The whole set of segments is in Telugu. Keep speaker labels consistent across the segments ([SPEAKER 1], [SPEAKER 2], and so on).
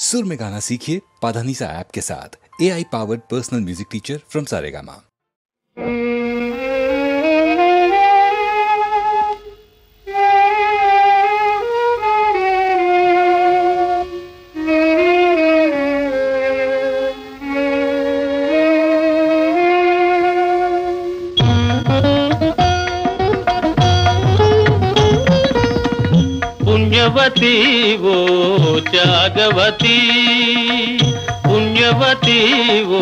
[SPEAKER 1] सुर में गाना सीखिए पाधानीसा ऐप के साथ। AI powered personal music teacher from Saregama.
[SPEAKER 2] पुण्यवती वो त्यागवती, पुण्यवती वो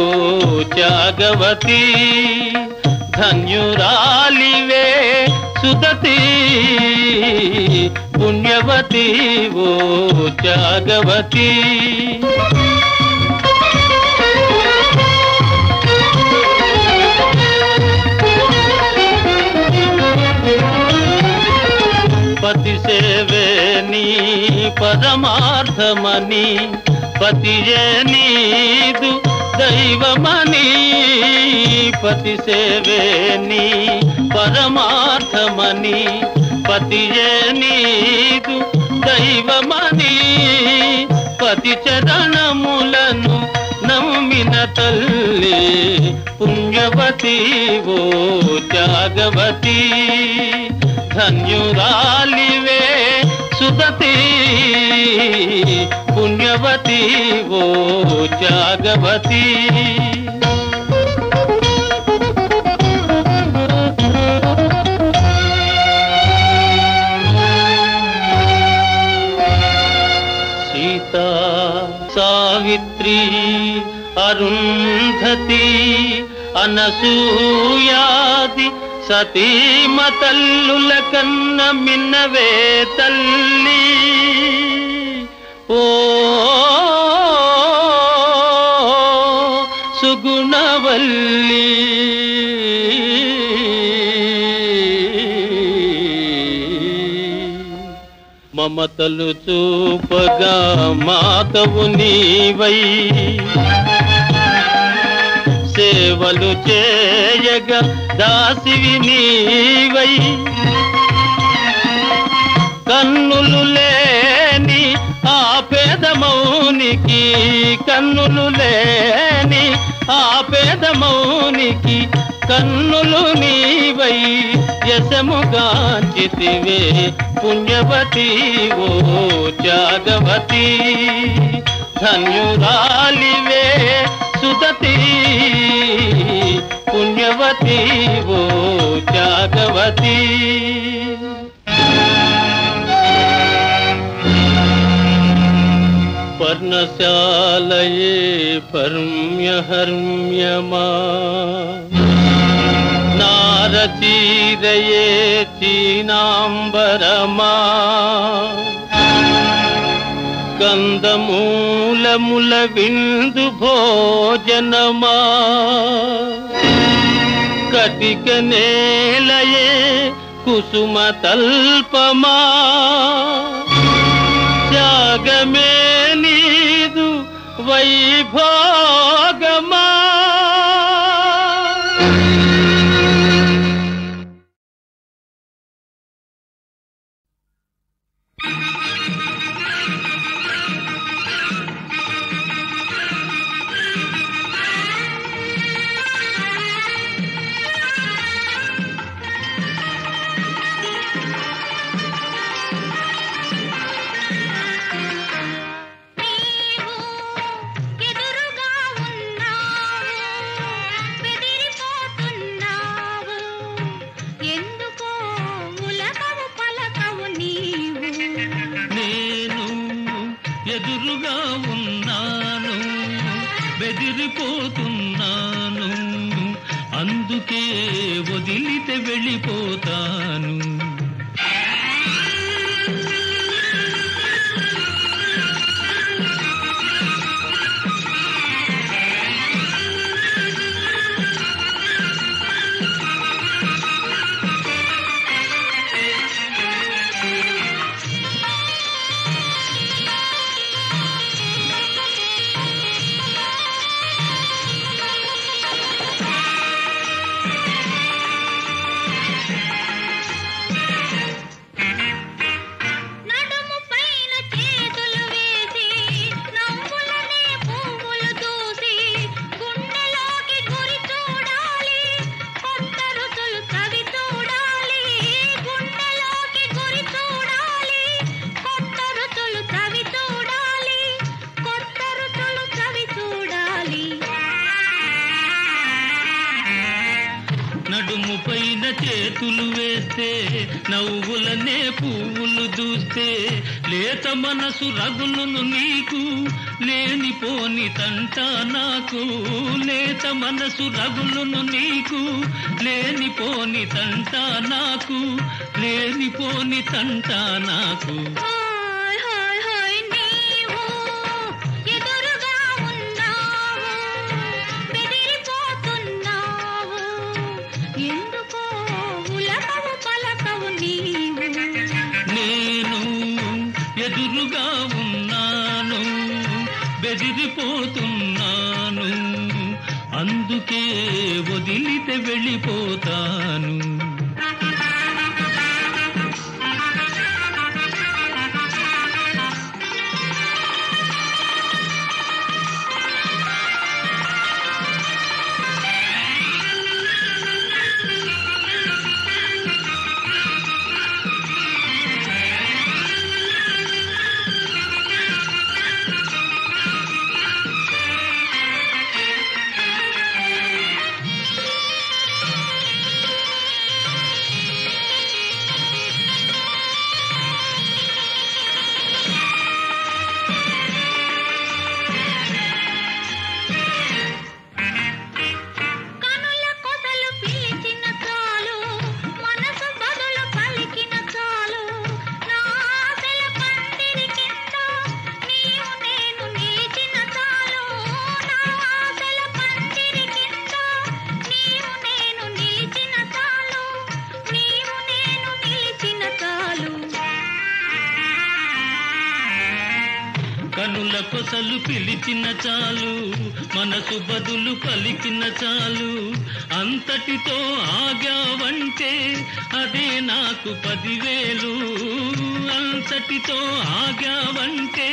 [SPEAKER 2] त्यागवती, धन्युरालिवे सुदती, पुण्यवती वो त्यागवती। పతి సేవే నీ పరమార్థమని, పతియే నీదు దైవమని, పతి సేవే నీ పరమార్థమని, పతియే నీదు దైవమని, పతి చరణములను నమ్మిన తల్లి పుణ్యవతి ఓ త్యాగవతి, धन्युरालिवे सुदती, पुण्यवती वो त्यागवती। सीता सावित्री अरुंधति అనసూయాది సతీమ తల్లుల కన్న మిన్నవే తల్లి, ఓ సుగుణవల్లి, మమతలు చూపగా మాతవు నీవై, సేవలు చేయగా దాసివి నీవై, కన్నులు లేని ఆ పేదమౌనికి, కన్నులు లేని ఆ పేదమౌనికి కన్నులు నీవై యశముగాంచితివే పుణ్యవతి ఓ త్యాగవతి, ధన్యురాలివే సుదతి, పుణ్యవతి ఓ త్యాగవతి। పర్ణశాలయే పర్మ్యహర్మ్యమా, నారచీరయే చీనాంబరమా, కందమూలముల విందు భోజనమా, కటిక నేలయే కుసుమ తల్పమా, త్యాగమే నీదు వైభోగమా।
[SPEAKER 3] ఎదురుగా ఉన్నాను, బెదిరిపోతున్నాను, అందుకే వదిలితే వెళ్ళిపోతాను। చేతులు వేస్తే నవ్వులనే పువ్వులు దూస్తే లేత మనసు రగులును నీకు లేనిపోని తంట నాకు లేత మనసు రగులును నీకు లేనిపోని తంట నాకు లేనిపోని తంట నాకు ఎదురుగా ఉన్నాను బెదిరిపోతున్నాను అందుకే వదిలితే వెళ్ళిపోతాను కనుల కొసలు పిలిచిన చాలు మనసు బదులు పలికిన చాలు అంతటితో ఆగావంటే అదే నాకు 10,000 అంతటితో ఆగావంటే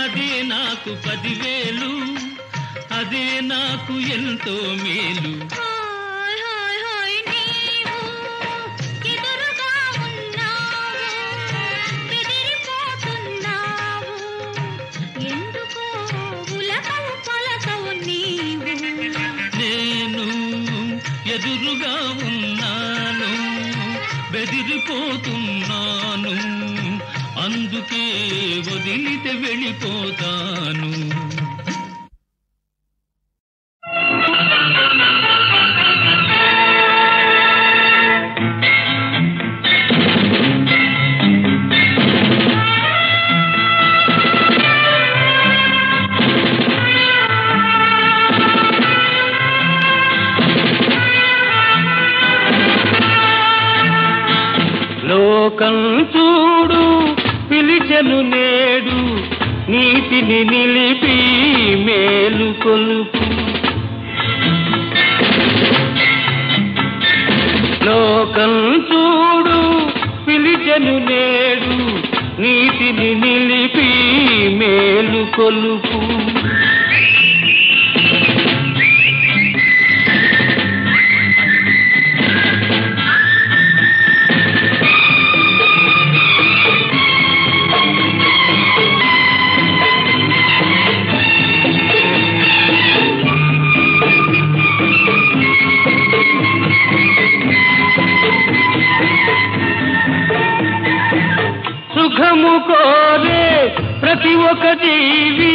[SPEAKER 3] అదే నాకు 10,000 అదే నాకు ఎంతో మేలు ఎదురుగా ఉన్నాను బెదిరిపోతున్నాను అందుకే వదిలితే వెళ్ళిపోతాను
[SPEAKER 2] లోకం చూడు పిలిచెను నేడు నీతిని నిలిపి మేలు కొలుపు లోకం చూడు పిలిచెను నేడు నీతిని నిలిపి మేలు కొలుపు సుఖము కోరే ప్రతి ఒక్క జీవి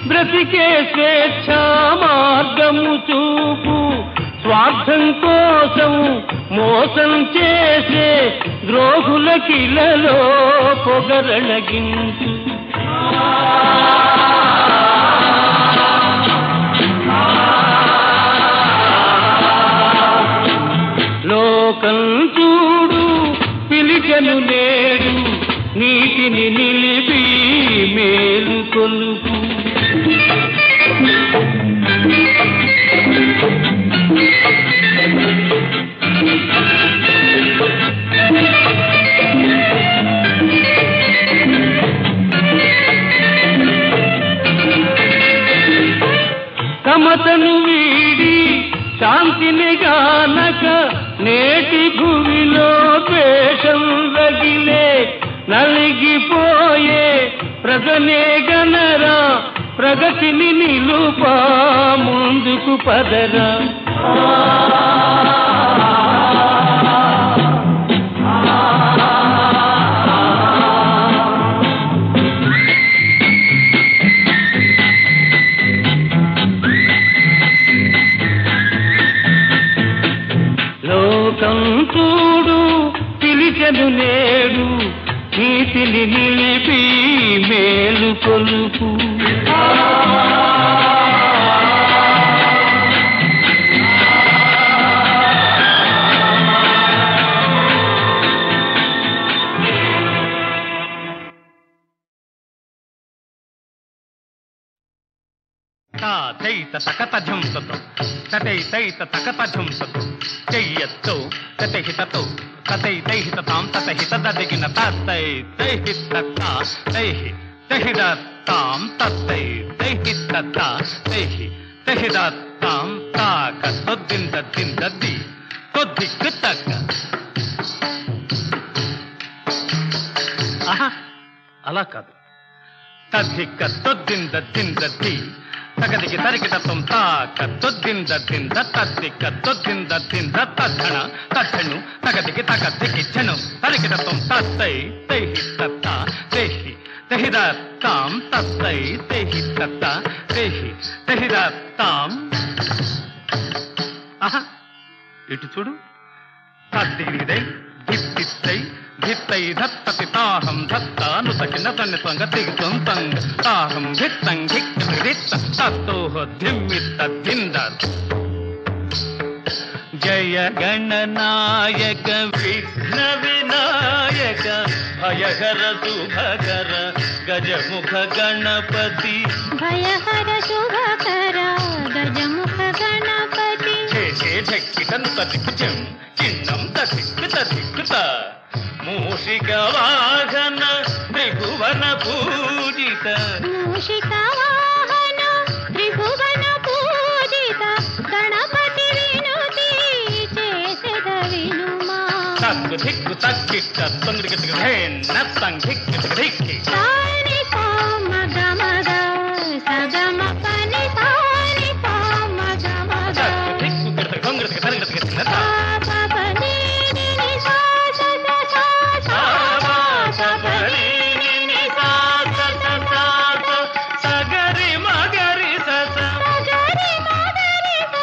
[SPEAKER 2] బ్రతికే స్వేచ్ఛ మార్గము చూపు స్వార్థం కోసం మోసం చేసే ద్రోహుల కిలలో పొగరళగించు లోకం చూడు పిలిచెను నేడు నీతిని నిలిపి మేలు కొలుపు కమతను వీడి శాంతిని గానక నేటి భూమిలో ద్వేషం రగిలే నలిగిపోయే ప్రజనే గనరా ప్రగతిని నిలుపా ముందుకు పదరా నిలిపెను నేడు నీతిని నిలిపి మేలు కొలుపు.
[SPEAKER 4] తైత తకత ఝంసతో తతైతైత తకత ఝంసతో చెయ్యతో తతహితతో తతైతైహిత తాం తతహిత దదిగిన తత్తై తైహిత తైహి తహిద తాం తత్తై తైహిత తైహి తహిద తాం తాక తొద్దింద దిందది తొద్దిక్కు తక్క. ఆహా, అలా కాదు. తద్దిక్క తొద్దింద దిందది తగదికి తరికిటం తాక తొద్దింద దింద తద్దిక్క తొద్దింద దింద తద్ధణ తద్ధను తగదికి తగదికి ఝను తరికిటం తత్తై తైహి తత్త తేహి తహిద తాం తత్తై తేహి తత్త తేహి తహిద తాం. ఆహా, ఇటు చూడు. తద్దిగిదై దిత్తిత్తై ధిత్తై ధత్తతి తాహం ధత్తాను తకిన తన్నితంగ దిగుతం తంగ తాహం ధిత్తం ధిక్కిత తత్తోహ ధిమ్మిత ధింద. జయ గణనాయక విఘ్న వినాయక భయహర శుభకర గజముఖ గణపతి
[SPEAKER 5] భయహర శుభకర గజముఖ గణపతి.
[SPEAKER 4] ఢక్కిటం తదిక్కుచం చిన్నం తదిక్కుత దిక్కుత మూషిక వాహన త్రిభువన పూజిత
[SPEAKER 5] మూషిక వాహన త్రిభువన పూజిత గణపతి వినుతి చేసెద వినుమా.
[SPEAKER 4] తగ్గు దిక్కు తగ్గిట్ట తొంగిడికి ధిక్కి ధిక్కి
[SPEAKER 5] సాని పామ గమగ సగమ పని సాని పామ గమగ
[SPEAKER 4] తగ్గు దిక్కు గిడత గొంగిడికి తరిగిడికి తిన్నత
[SPEAKER 5] పాపని ని సా స స సా పాపని ని సా స స సా
[SPEAKER 4] సగరి మగరి సస
[SPEAKER 5] సగరి మగరి స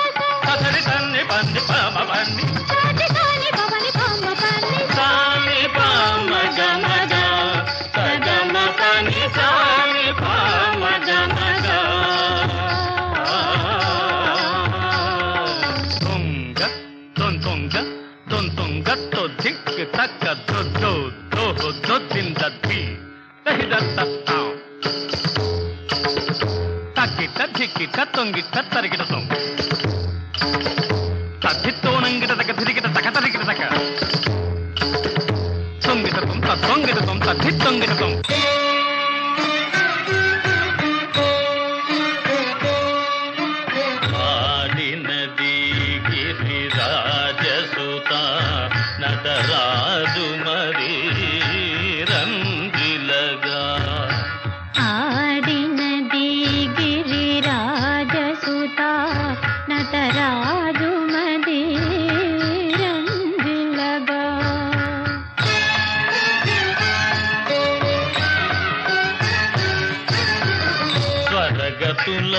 [SPEAKER 4] ససరి సన్ని పన్ని పామ పన్ని
[SPEAKER 5] సాని సాని పవని పామ పని
[SPEAKER 4] సాని పామ గమగ సగమ పని సాని పామ గమగ. తొంగ తొంతొంగ తొంతొంగ తొద్దిక్కు తక్క దొద్దో దోహో దొద్దిందద్ది తహిద తత్తాం తక్కిట ధిక్కిట తొంగిట తరిగిట తొంగ తద్దిత్తోనంగిట తక తిరిగిట తక తరిగిట తక తొంగిట తొం తొంగిట తొం తద్దిత్తొంగిట తొం. ఆడినది గిరిరాజసుత నటరాజు మరి రంగిలగా
[SPEAKER 5] ఆడినది గిరిరాజ సుత నటరాజు మది రంజిలగా.
[SPEAKER 4] స్వరగతుల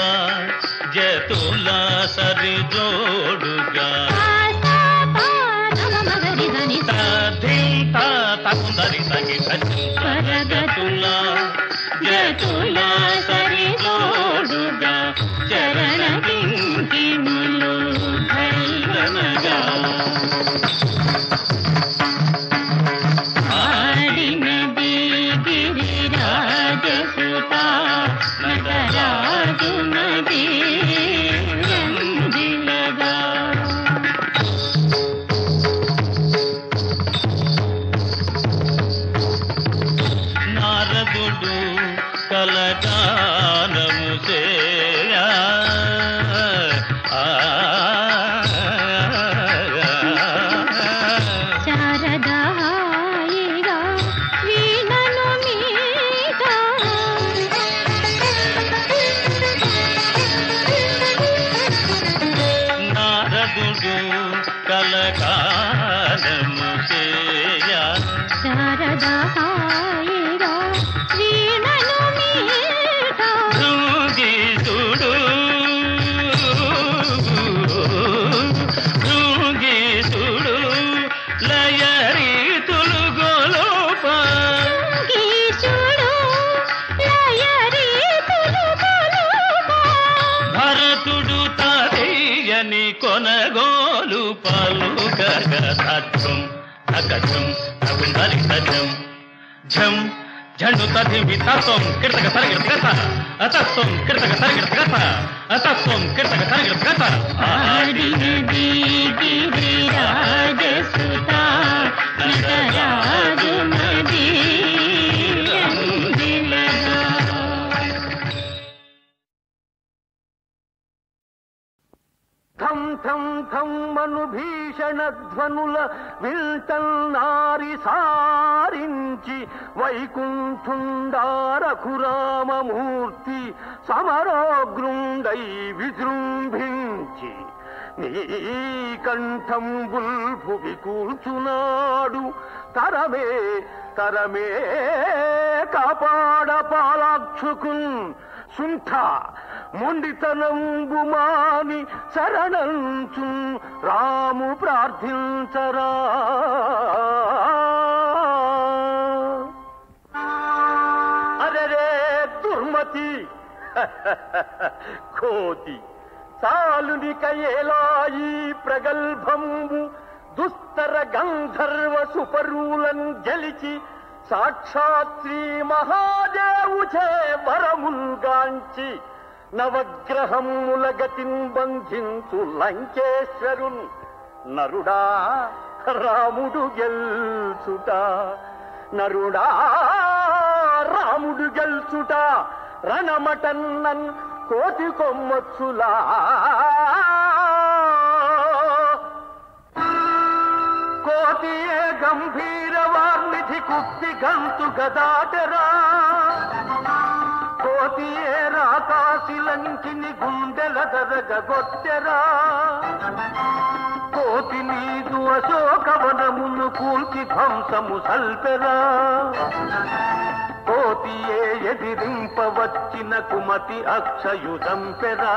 [SPEAKER 4] జతుల సరి జోడుగా
[SPEAKER 5] మగరి దని
[SPEAKER 4] తందరి తగి స్వరగతుల జతుల సరి జోడుగా చరణ కింకిణులు భైరవగా.
[SPEAKER 5] ఆడినది గిరిరాజ సుత నటరాజు మది రంజిలగా.
[SPEAKER 4] నారదుడు కలగానము చేయా
[SPEAKER 5] శారదాయిగా వీణను మీద
[SPEAKER 4] కొనగోలు పలుకగం అకజం అకుందలి సజం ఝం ఝండు తదివి తత్వం కీర్తక సరిగత అతత్వం కీర్తక సరిగత అతత్వం కీర్తక సరిగత
[SPEAKER 5] ఆడినది గిరిరాజ సుత నటరాజు నది
[SPEAKER 6] థం థం థం మను భీషణ ధ్వనుల విల్తల్నారి సారించి వైకుంఠుండారఘురామమూర్తి సమరోగ్రుండై విజృంభించి నీ కంఠంబుల్ భువి కూల్చునాడు తరమే తరమే కాపాడ పాలాక్షుకున్ సుంఠ మొండితనంబు మాని శరణంచు రాము ప్రార్థించరా అరే దుర్మతి కోతి చాలునిక ఏలాయి ప్రగల్భంబు దుస్తర గంధర్వ సుపరులను గెలిచి సాక్షాత్ శ్రీ మహాదేవుచే వరముల్గాంచి నవగ్రహముల గతిన్ బంధించు లంకేశ్వరున్ నరుడా రాముడు గెల్చుట నరుడా రాముడు గెల్చుట రణమటన్నన్ కోటి కొమ్మచ్చులా కోటియే గంభీర వార్నిధి కుక్తి గంతు గదాటరా కోటియే రాకాశిలంకిని గుండెల దరగొట్టెరా కోటి నీదు అశోకవనమును కూల్చి ధ్వంసము సల్పెరా కోతియే ఎదిరింపవచ్చిన కుమతి అక్షయుదంపెరా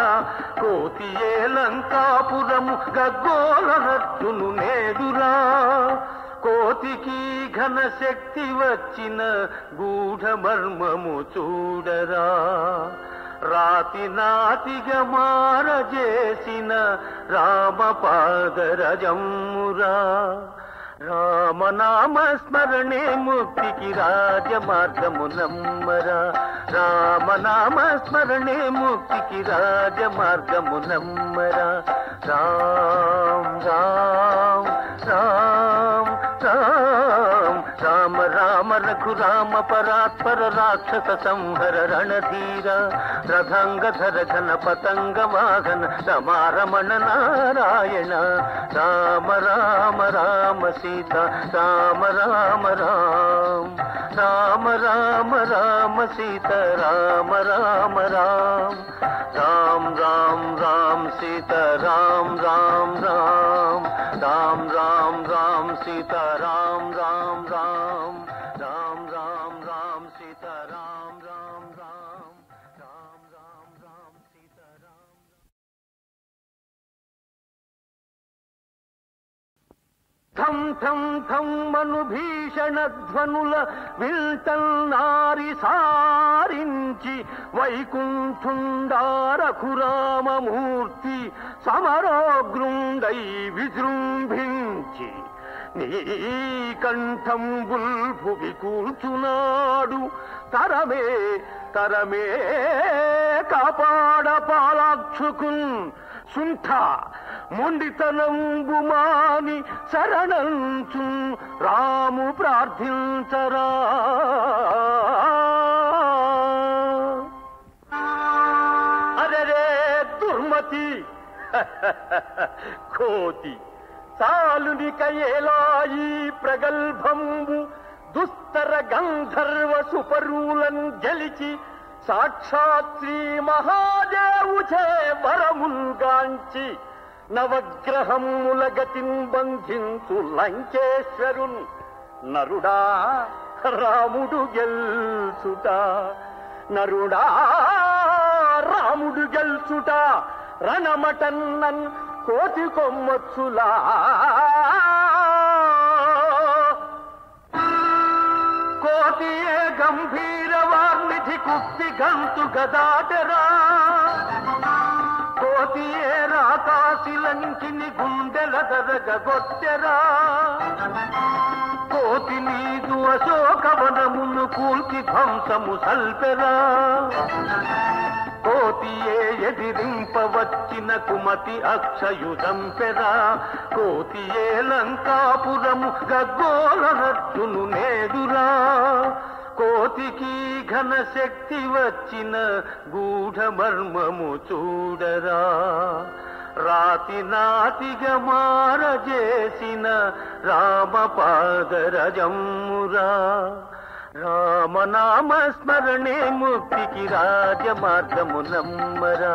[SPEAKER 6] కోతియే లంకాపురము గగ్గోలనట్టును నేదురా కోతికి ఘన శక్తి వచ్చిన గూఢ మర్మము చూడరా రాతి నాతిగా మారజేసిన రామపాదరజమ్మురా రామనామ స్మరణే ముక్తికి రాజమార్గము నమ్మరా రామనామ స్మరణే ముక్తికి రాజమార్గము నమ్మరా రామ్ రామ్ రామ్ రామ్ రామ రామ రఘురామ పరాత్పర రాక్షస సంహర రణధీర రథంగధర ఘన పతంగ వాహన రమారమణ నారాయణ రామ రామ రామ సీత రామ రామ రామ రామ రామ రామ సీత రామ రామ రామ రామ రామ రామ సీత రామ రామ రామ రామ రామ రామ సీత రామ రామ రామ రామ రామ రామ సీత రామ రామ రామ రామ రామ రామ సీత రామ థం థం థం మను భీషణ ధ్వనుల విల్తల్నారి సారించి వైకుంఠుండారఘురామమూర్తి సమరోగ్రుండై విజృంభించి నీ కంఠంబుల్ భువి కూల్చునాడు తరమే తరమే కాపాడ పాలాక్షుకున్ సుంఠ మొండితనంబు మాని శరణంచు రాము ప్రార్థించరా అరే దుర్మతి కోతి చాలునిక ఏలాయి ప్రగల్భంబు దుస్తర గంధర్వ సుపరులను గెలిచి సాక్షాత్ శ్రీ మహాదేవుచే వరముల్గాంచి నవగ్రహముల గతిన్ బంధించు లంకేశ్వరున్ నరుడా రాముడు గెల్చుట నరుడా రాముడు గెల్చుట రణమటన్నన్ కోటి కొమ్మచ్చులా కోటియే గంభీర వార్నిధి కుక్తి గంతు గదాటరా కోటియే రాకాశిల లంకిని గుండెల దరగొట్టెరా కోతి నీదు అశోకవనమును కూల్చి ధ్వంసము సల్పెరా కోతియే ఎదిరింపవచ్చిన కుమతి అక్షయుధంపెరా కోతియే లంకాపురము గగ్గోలనట్టును నేదురా కోతికి ఘన శక్తి వచ్చిన గూఢ మర్మము చూడరా రాతి నాతిగా మారజేసిన రామపాదరజమ్మురా రామనామ స్మరణే ముక్తికి రాజమార్గము నమ్మరా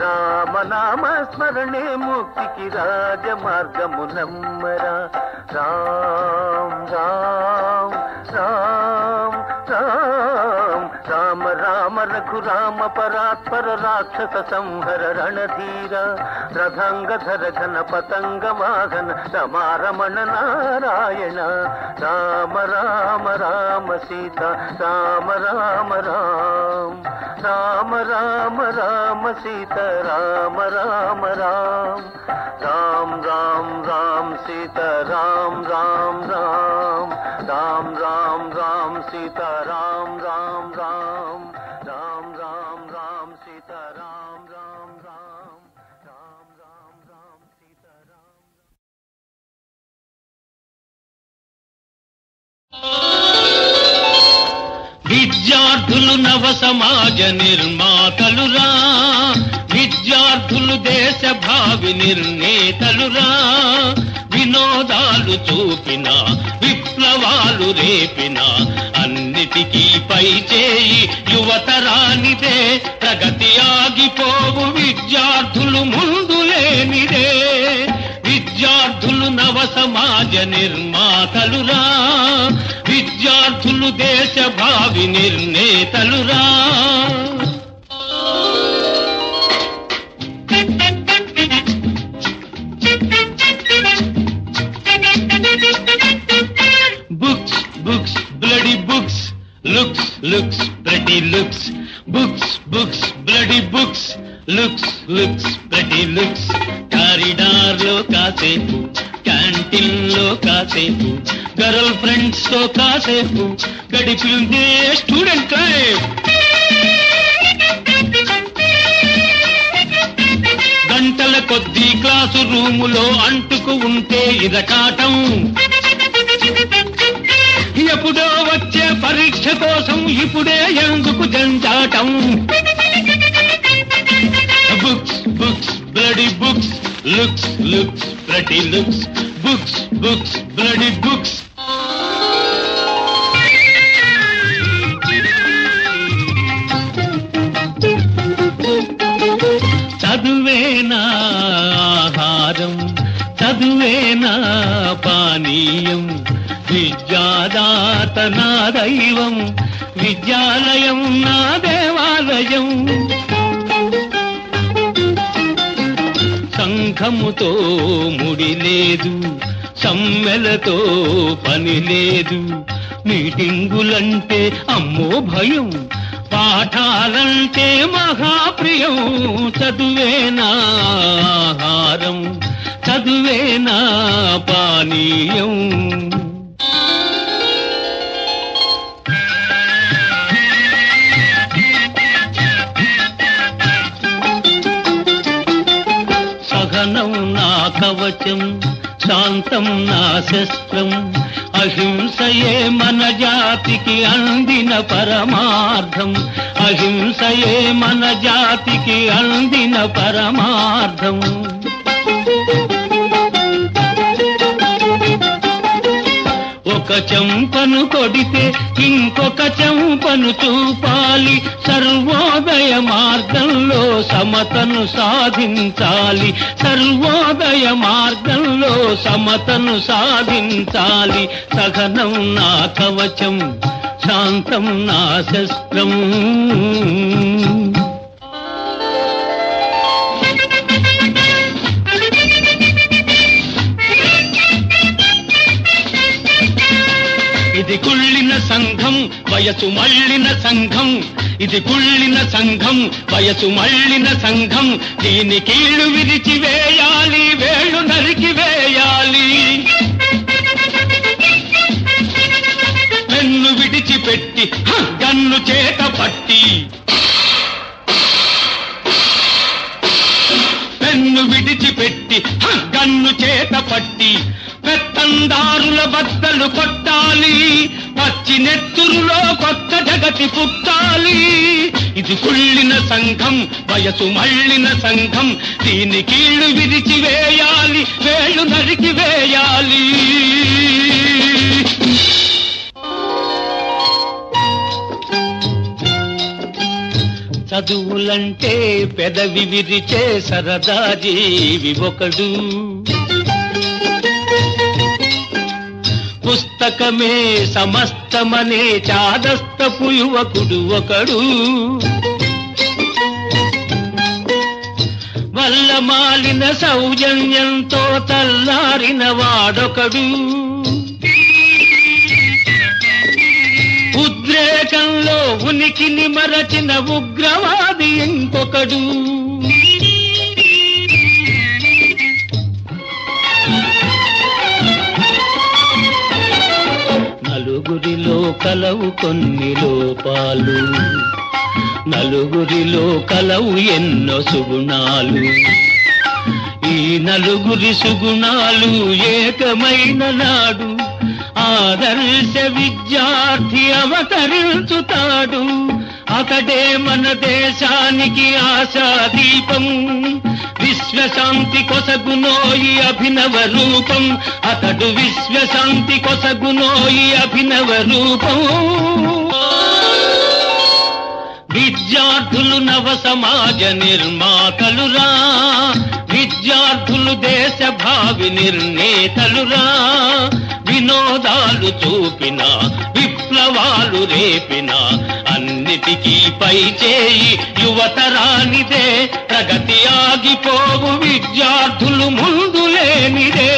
[SPEAKER 6] రామనామ స్మరణే ముక్తికి రాజమార్గము నమ్మరా రామ్ రామ్ రామ్ రామ్ రామ రామ రఘురామ పరాత్పర రాక్షస సంహర రణధీర రథంగధర ఘన పతంగ వాహన రమారమణ నారాయణ రామ రామ రామ సీత రామ రామ రామ రామ రామ రామ సీత రామ రామ రామ రామ రామ రామ సీత రామ రామ రామ రామ రామ రామ సీత రామ రామ రామ రామ రామ రామ సీత రామ రామ రామ రామ రామ రామ సీత రామ
[SPEAKER 3] విద్యార్థులు నవ సమాజ నిర్మాతలురా విద్యార్థులు దేశ భావి నిర్ణేతలురా వినోదాలు చూపిన విప్లవాలు రేపిన అన్నిటికీ పై చేయి యువతరానిదే ప్రగతి ఆగిపోవు విద్యార్థులు ముందు లేనిదే విద్యార్థులు నవ సమాజ నిర్మాతలురా విద్యార్థులు దేశ భావి నిర్ణేతలురా books books bloody books looks looks pretty looks books books bloody books looks looks pretty looks corridor లో కాసేపు క్యాంటీన్ లో కాసేపు గర్ల్ ఫ్రెండ్స్ తో కాసేపు గడిపిందే స్టూడెంట్ లైఫ్ గంటల కొద్దీ క్లాసు రూములో అంటుకు ఉంటే ఇరకాటం ఎప్పుడో వచ్చే పరీక్ష కోసం ఇప్పుడే ఎందుకు జంజాటం books books bloody books looks looks ప్రతి looks books books bloody books చదువేనా ఆహారం చదువేనా పానీయం విద్యాదాత నా దైవం విద్యాలయం నా దేవాలయం సంఘముతో ముడి లేదు సమ్మెలతో పని లేదు మీటింగులంటే అమ్మో భయం పాఠాలంటే మహాప్రియం చదువేనా ఆహారం చదువేనా పానీయం సహనం నా కవచం శాంతం నా శస్త్రం అహింసయే మన జాతికి అందిన పరమార్థం అహింసయే మన జాతికి అందిన పరమార్థం ఒక చెంపను కొడితే ఇంకొక చెంపను చూపాలి సర్వోదయ మార్గంలో సమతను సాధించాలి సర్వోదయ మార్గంలో సమతను సాధించాలి సహనం నా కవచం శాంతం నా శస్త్రం ఇది కుళ్ళిన సంఘం వయసు మళ్ళిన సంఘం ఇది కుళ్ళిన సంఘం, వయసు మళ్ళిన సంఘం. దీని కీళ్ళు విరిచి వేయాలి, వేళ్ళు నరికి వేయాలి. పెన్ను విడిచిపెట్టి గన్ను చేత పట్టి, పెన్ను విడిచిపెట్టి గన్ను చేత పట్టి పెత్తందారుల బద్దలు కొట్టాలి. పచ్చి నెత్తురులో కొత్త జగతి పుట్టాలి. ఇది కుళ్ళిన సంఘం, వయసు మళ్ళిన సంఘం. దీని కీళ్ళు విరిచి వేయాలి, వేళ్ళు నరికి వేయాలి. చదువులంటే పెదవి విరిచే సరదా జీవి ఒకడు, పుస్తకమే సమస్తమనే చాదస్తపు యువకుడు ఒకడు, వల్ల మాలిన సౌజన్యంతో తల్లారిన వాడొకడు, ఉద్రేకంలో ఉనికిని మరచిన ఉగ్రవాది ఇంకొకడు. నలుగురిలో కలవు కొన్ని లోపాలు, నలుగురిలో కలవు ఎన్నో సుగుణాలు. ఈ నలుగురి సుగుణాలు ఏకమైన నాడు ఆదర్శ విద్యార్థి అవతరించుతాడు. అతడే మన దేశానికి ఆశాదీపం, విశ్వశాంతి కొసగునోయి అభినవ రూపం. అతడు విశ్వశాంతి కొసగునోయి అభినవ రూపం. విద్యార్థులు నవ సమాజ నిర్మాతలురా, విద్యార్థులు దేశ భావి నిర్ణేతలురా. వినోదాలు చూపిన, విప్లవాలు రేపిన, అన్నిటికీ పై చేయి యువతరానిదే. ప్రగతి ఆగిపోవు విద్యార్థులు ముందు లేనిదే.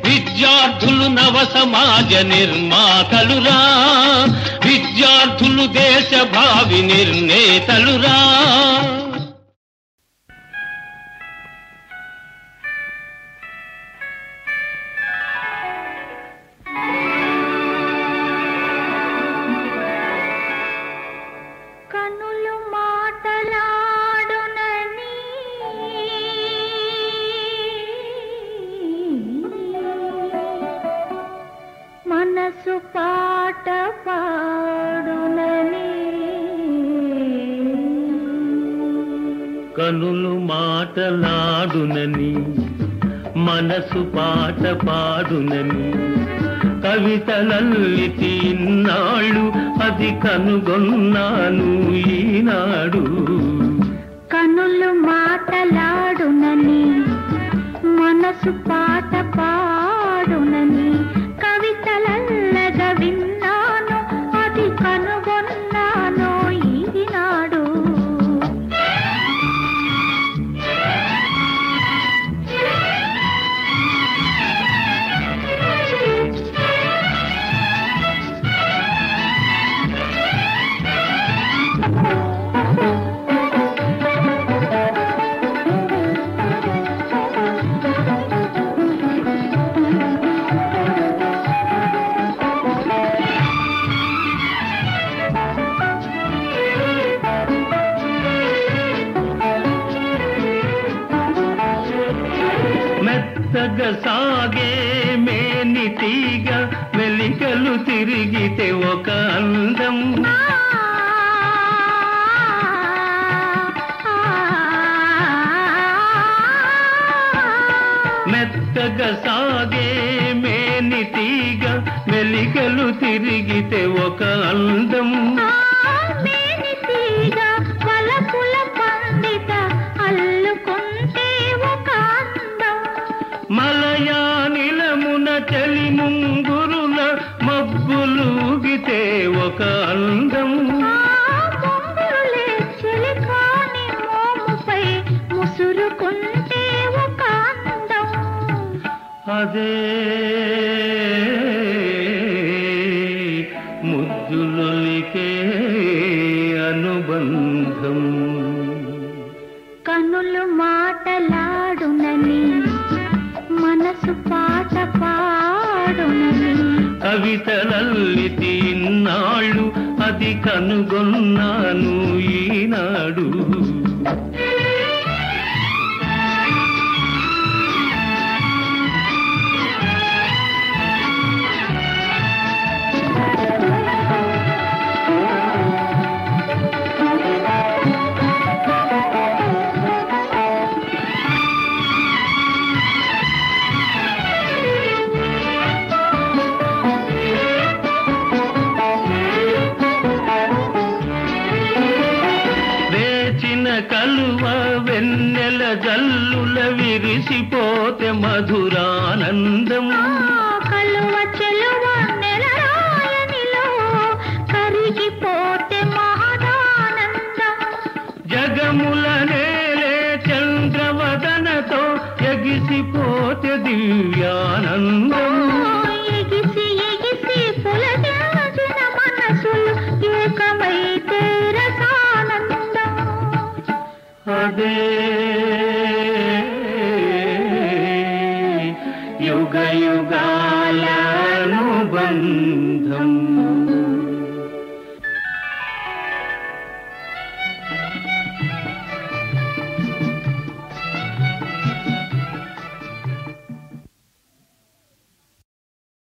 [SPEAKER 3] విద్యార్థులు నవ సమాజ నిర్మాతలురా, విద్యార్థులు దేశ భావి నిర్ణేతలురా.
[SPEAKER 5] కనులు మాటలాడునని మనసు పాట పాడునని.
[SPEAKER 3] కనులు మాటలాడునని మనసు పాట పాడునని కవితలల్లితి ఇన్నాళ్ళు అది కనుగొన్నాను ఈనాడు.
[SPEAKER 5] కనులు మాటలాడునని మనసు పాట పాడునని కవితలల్లగా విన్నాను అది కనుగొన్నాను ఈనాడు.
[SPEAKER 3] మెత్తగా సాగే మేనితీగ వెలికలు తిరిగితే ఒక అందం. మెత్తగా సాగే మేనితీగ వెలికలు తిరిగితే ఒక అందం. మలయానిలమున చలి ముంగురుల మబ్బులూగితే ఒక అందం.
[SPEAKER 5] ముసురుకుంటే ఒక అందం.
[SPEAKER 3] అదే ముద్దులొలికే అను
[SPEAKER 2] కవితలల్లితి ఇన్నాళ్ళు అది కనుగొన్నాను ఈనాడు. కలువ వెన్నెల జల్లుల విరిసిపోతే మధురానందం.
[SPEAKER 5] కలువ చెలువ నెలరాయనిలో కరిగిపోతే మహదానందం.
[SPEAKER 2] జగముల నేలే చంద్రవదనతో ఎగిసిపోతే దివ్యానందం.
[SPEAKER 5] ఎగిసి ఎగిసి పులకించిన మనసులు ఏకమైతే రసానందం.
[SPEAKER 2] అదే యుగ యుగాల అనుబంధం.